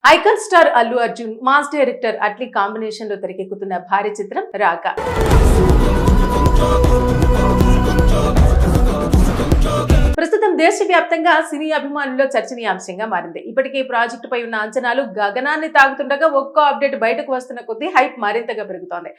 Icon star Allu Arjun mass director Atlee combination లో తెరకెక్కుతున్న భారీ చిత్రం రాక. ప్రస్తుతం దేశవ్యాప్తంగా సినీ అభిమానుల్లో చర్చనీయాంశంగా మారింది. ఇప్పటికే ప్రాజెక్టు పై ఉన్న అంచనాలు గగనాన్ని తాగుతుండగా ఒక్కో అప్డేట్ బయటకు వస్తున్న కొద్దీ హైప్ మరింతగా పెరుగుతోంది.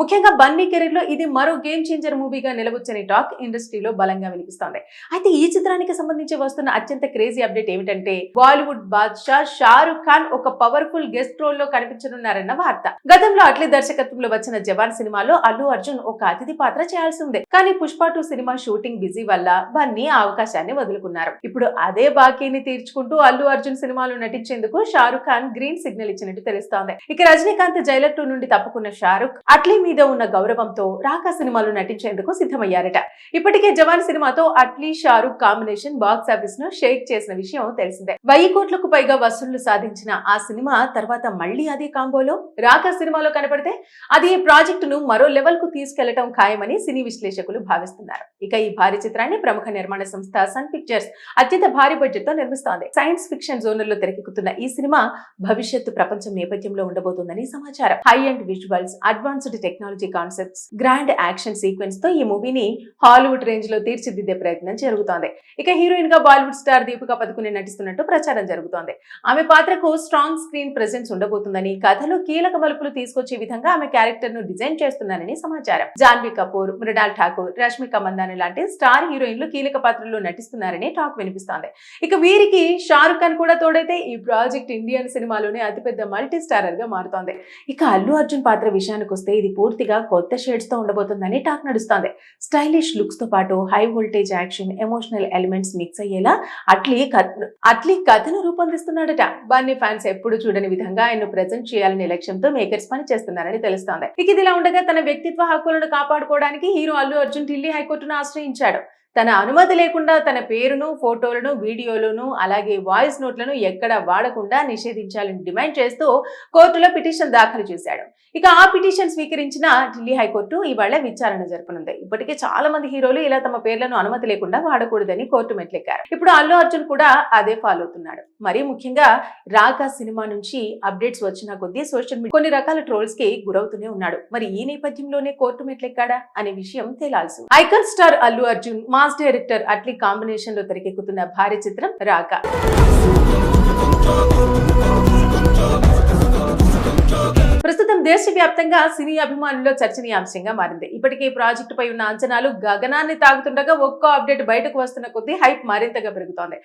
ముఖ్యంగా బన్నీ కెరీర్ లో ఇది మరో గేమ్ చేంజర్ మూవీగా నిలవచ్చని టాక్ ఇండస్ట్రీలో బలంగా వినిపిస్తోంది. అయితే ఈ చిత్రానికి సంబంధించి వస్తున్న అత్యంత క్రేజీ అప్డేట్ ఏమిటంటే బాలీవుడ్ బాద్షా షారుఖ్ ఖాన్ ఒక పవర్ఫుల్ గెస్ట్ రోల్ లో కనిపించనున్నారన్న వార్త. గతంలో అట్లీ దర్శకత్వంలో వచ్చిన జవాన్ సినిమాలో అల్లు అర్జున్ ఒక అతిథి పాత్ర చేయాల్సి ఉంది. కానీ పుష్ప 2 సినిమా షూటింగ్ బిజీ వల్ల బన్నీ ఆ అవకాశాన్ని వదులుకున్నారు. ఇప్పుడు అదే బాకీని తీర్చుకుంటూ అల్లు అర్జున్ సినిమాలో నటించేందుకు షారుఖ్ ఖాన్ గ్రీన్ సిగ్నల్ ఇచ్చినట్టు తెలుస్తోంది. ఇక రజనీకాంత్ జైలర్ 2 నుండి తప్పుకున్న షారుఖ్ అట్లీ మీద ఉన్న గౌరవంతో రాకా సినిమాలో నటించేందుకు సిద్ధమయ్యారట. ఇప్పటికే జవాన్ సినిమాతో Atlee Shahrukh combination box office ను షేక్ చేసిన విషయం తెలిసిందే. 1000 కోట్లకు పైగా వసూళ్లు సాధించిన ఆ సినిమా తర్వాత మళ్లీ అదే కాంబోలో రాకా సినిమాలో కనపడితే అది ఈ ప్రాజెక్టును మరో లెవెల్ కు తీసుకెళ్లడం ఖాయమని సినీ విశ్లేషకులు భావిస్తున్నారు. ఇక ఈ భారీ చిత్రాన్ని ప్రముఖ నిర్మాణ సంస్థ సన్ పిక్చర్స్ అత్యంత భారీ బడ్జెట్ తో నిర్మిస్తోంది. సైన్స్ ఫిక్షన్ జోనర్ లో తెరకెక్కుతున్న ఈ సినిమా భవిష్యత్తు ప్రపంచం నేపథ్యంలో ఉండబోతుందని సమాచారం. High and visuals, advanced technology concepts, grand action sequence తో ఈ మూవీని హాలీవుడ్ రేంజ్ లో తీర్చిదిద్దే ప్రయత్నం జరుగుతోంది. ఇక హీరోయిన్ గా బాలీవుడ్ స్టార్ దీపికా పదుకునే నటిస్తున్నట్టు ప్రచారం జరుగుతోంది. ఆమె పాత్రకు స్ట్రాంగ్ స్క్రీన్ ప్రెజెన్స్ ఉండబోతుందని, కథలో కీలక మలుపులు తీసుకొచ్చే విధంగా ఆమె క్యారెక్టర్ ను డిజైన్ చేస్తున్నారని సమాచారం. జాన్వీ కపూర్, మృణాల్ ఠాకూర్, రష్మిక మందాన లాంటి స్టార్ హీరోయిన్లు కీలక పాత్రల్లో నటిస్తున్నారని టాక్ వినిపిస్తోంది. ఇక వీరికి షారుఖ్ ఖాన్ కూడా తోడైతే ఈ ప్రాజెక్ట్ ఇండియన్ సినిమాలోనే అతిపెద్ద మల్టీ స్టారర్ గా మారుతోంది. ఇక అల్లు అర్జున్ పాత్ర విషయానికి వస్తే ఇది పూర్తిగా కొత్త షేడ్స్ తో ఉండబోతుందని టాక్ నడుస్తోంది. స్టైలిష్ లుక్స్ తో పాటు high voltage action, emotional elements mix అయ్యేలా అట్లీ కథను రూపొందిస్తున్నాడట. బన్నీ ఫ్యాన్స్ ఎప్పుడు చూడని విధంగా ఆయన్ను ప్రెజెంట్ చేయాలనే లక్ష్యంతో మేకర్స్ పని చేస్తున్నారని తెలుస్తోంది. ఇక ఇదిలా ఉండగా తన వ్యక్తిత్వ హక్కులను కాపాడుకోవడానికి హీరో అల్లు అర్జున్ ఢిల్లీ హైకోర్టును ఆశ్రయించాడు. తన అనుమతి లేకుండా తన పేరును, ఫోటోలను, వీడియోలను అలాగే వాయిస్ నోట్లను ఎక్కడా వాడకుండా నిషేధించాలని డిమాండ్ చేస్తూ కోర్టులో పిటిషన్ దాఖలు చేశాడు. ఇక ఆ పిటిషన్ స్వీకరించిన ఢిల్లీ హైకోర్టు ఇవాళ విచారణ జరపనుంది. ఇప్పటికే చాలా మంది హీరోలు ఇలా తమ పేర్లను అనుమతి లేకుండా వాడకూడదని కోర్టు మెట్లెక్కారు. ఇప్పుడు అల్లు అర్జున్ కూడా అదే ఫాలో అవుతున్నాడు. మరీ ముఖ్యంగా రాకా సినిమా నుంచి అప్డేట్స్ వచ్చిన కొద్దీ సోషల్ మీడియా కొన్ని రకాల ట్రోల్స్ కి గురవుతూనే ఉన్నాడు. మరి ఈ నేపథ్యంలోనే కోర్టు మెట్లెక్కాడా అనే విషయం తేలాల్సి. Icon star Allu Arjun mass director Atlee combination లో తెరకెక్కుతున్న భారీ చిత్రం రాక. ప్రస్తుతం దేశవ్యాప్తంగా సినీ అభిమానుల్లో చర్చనీయాంశంగా మారింది. ఇప్పటికే ప్రాజెక్టు పై ఉన్న అంచనాలు గగనాన్ని తాగుతుండగా ఒక్కో అప్డేట్ బయటకు వస్తున్న కొద్దీ హైప్ మరింతగా పెరుగుతోంది.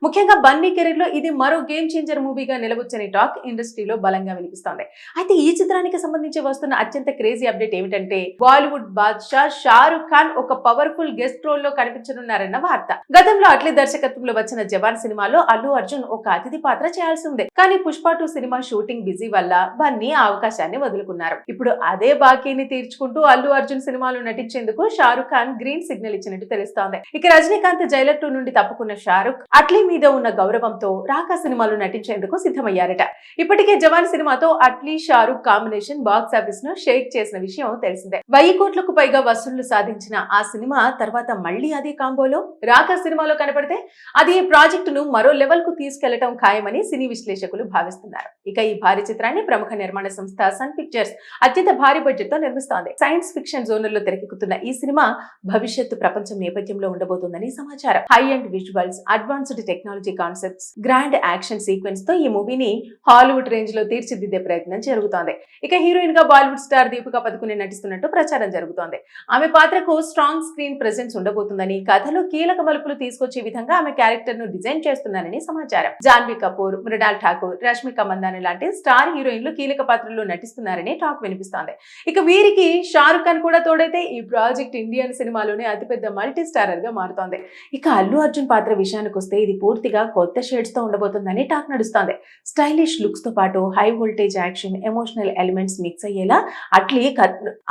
ముఖ్యంగా బన్నీ కెరీర్ లో ఇది మరో గేమ్ చేంజర్ మూవీగా నిలవచ్చని టాక్ ఇండస్ట్రీలో బలంగా వినిపిస్తోంది. అయితే ఈ చిత్రానికి సంబంధించి వస్తున్న అత్యంత క్రేజీ అప్డేట్ ఏమిటంటే బాలీవుడ్ బాద్షా షారుఖ్ ఖాన్ ఒక పవర్ఫుల్ గెస్ట్ రోల్ లో కనిపించనున్నారన్న వార్త. గతంలో అట్లీ దర్శకత్వంలో వచ్చిన జవాన్ సినిమాలో అల్లు అర్జున్ ఒక అతిథి పాత్ర చేయాల్సి ఉంది. కానీ పుష్ప 2 సినిమా షూటింగ్ బిజీ వల్ల బన్నీ ఆ అవకాశాన్ని వదులుకున్నారు. ఇప్పుడు అదే బాకీని తీర్చుకుంటూ అల్లు అర్జున్ సినిమాలో నటించేందుకు షారుఖ్ ఖాన్ గ్రీన్ సిగ్నల్ ఇచ్చినట్టు తెలుస్తోంది. ఇక రజనీకాంత్ జైలర్ 2 నుండి తప్పుకున్న షారుఖ్ అట్లీ మీద ఉన్న గౌరవంతో రాకా సినిమాలో నటించేందుకు సిద్ధమయ్యారట. ఇప్పటికే జవాన్ సినిమాతో Atlee Shahrukh combination box office ను షేక్ చేసిన విషయం తెలిసిందే. 1000 కోట్లకు పైగా వసూళ్లు సాధించిన ఆ సినిమా తర్వాత మళ్లీ అదే కాంబోలో రాకా సినిమాలో కనపడితే అది ఈ ప్రాజెక్టును మరో లెవెల్ కు తీసుకెళ్లడం ఖాయమని సినీ విశ్లేషకులు భావిస్తున్నారు. ఇక ఈ భారీ చిత్రాన్ని ప్రముఖ నిర్మాణ సంస్థ సన్ పిక్చర్స్ అత్యంత భారీ బడ్జెట్ తో నిర్మిస్తోంది. సైన్స్ ఫిక్షన్ జోనర్ లో తెరకెక్కుతున్న ఈ సినిమా భవిష్యత్తు ప్రపంచం నేపథ్యంలో ఉండబోతుందని సమాచారం. High and visuals, advanced technology concepts, grand action sequence తో ఈ మూవీని హాలీవుడ్ రేంజ్ లో తీర్చిదిద్దే ప్రయత్నం జరుగుతోంది. ఇక హీరోయిన్ గా బాలీవుడ్ స్టార్ దీపికా పదుకునే నటిస్తున్నట్టు ప్రచారం జరుగుతోంది. ఆమె పాత్రకు స్ట్రాంగ్ స్క్రీన్ ప్రెజెన్స్ ఉండబోతుందని, కథలో కీలక మలుపులు తీసుకొచ్చే విధంగా ఆమె క్యారెక్టర్ ను డిజైన్ చేస్తున్నారని సమాచారం. జాన్వీ కపూర్, మృణాల్ ఠాకూర్, రష్మిక మందాన లాంటి స్టార్ హీరోయిన్లు కీలక పాత్రల్లో నటిస్తున్నారని టాక్ వినిపిస్తోంది. ఇక వీరికి షారుఖ్ ఖాన్ కూడా తోడైతే ఈ ప్రాజెక్ట్ ఇండియన్ సినిమాలోనే అతిపెద్ద మల్టీ స్టారర్ గా మారుతోంది. ఇక అల్లు అర్జున్ పాత్ర విషయానికి వస్తే ఇది పూర్తిగా కొత్త షేడ్స్ తో ఉండబోతుందని టాక్ నడుస్తోంది. స్టైలిష్ లుక్స్ తో పాటు high voltage action, emotional elements mix అయ్యేలా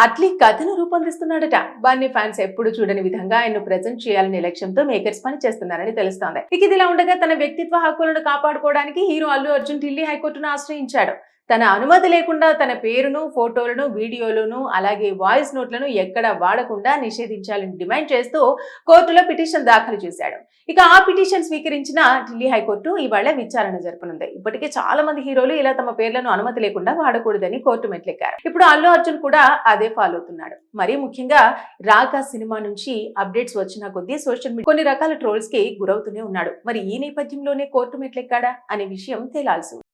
అట్లీ కథను రూపొందిస్తున్నాడట. బన్నీ ఫ్యాన్స్ ఎప్పుడు చూడని విధంగా ఆయన్ను ప్రెజెంట్ చేయాలనే లక్ష్యంతో మేకర్స్ పని చేస్తున్నారని తెలుస్తోంది. ఇక ఇదిలా ఉండగా తన వ్యక్తిత్వ హక్కులను కాపాడుకోవడానికి హీరో అల్లు అర్జున్ ఢిల్లీ హైకోర్టును ఆశ్రయించాడు. తన అనుమతి లేకుండా తన పేరును, ఫోటోలను, వీడియోలను అలాగే వాయిస్ నోట్లను ఎక్కడ వాడకుండా నిషేధించాలని డిమాండ్ చేస్తూ కోర్టులో పిటిషన్ దాఖలు చేశాడు. ఇక ఆ పిటిషన్ స్వీకరించిన ఢిల్లీ హైకోర్టు ఇవాళ విచారణ జరపనుంది. ఇప్పటికే చాలా మంది హీరోలు ఇలా తమ పేర్లను అనుమతి లేకుండా వాడకూడదని కోర్టు మెట్లెక్కారు. ఇప్పుడు అల్లు అర్జున్ కూడా అదే ఫాలో అవుతున్నాడు. మరీ ముఖ్యంగా రాగా సినిమా నుంచి అప్డేట్స్ వచ్చిన కొద్దీ సోషల్ మీడియా కొన్ని రకాల ట్రోల్స్ కి గురవుతూనే ఉన్నాడు. మరి ఈ నేపథ్యంలోనే కోర్టు మెట్లెక్కాడా అనే విషయం తేలాల్సి ఉంది.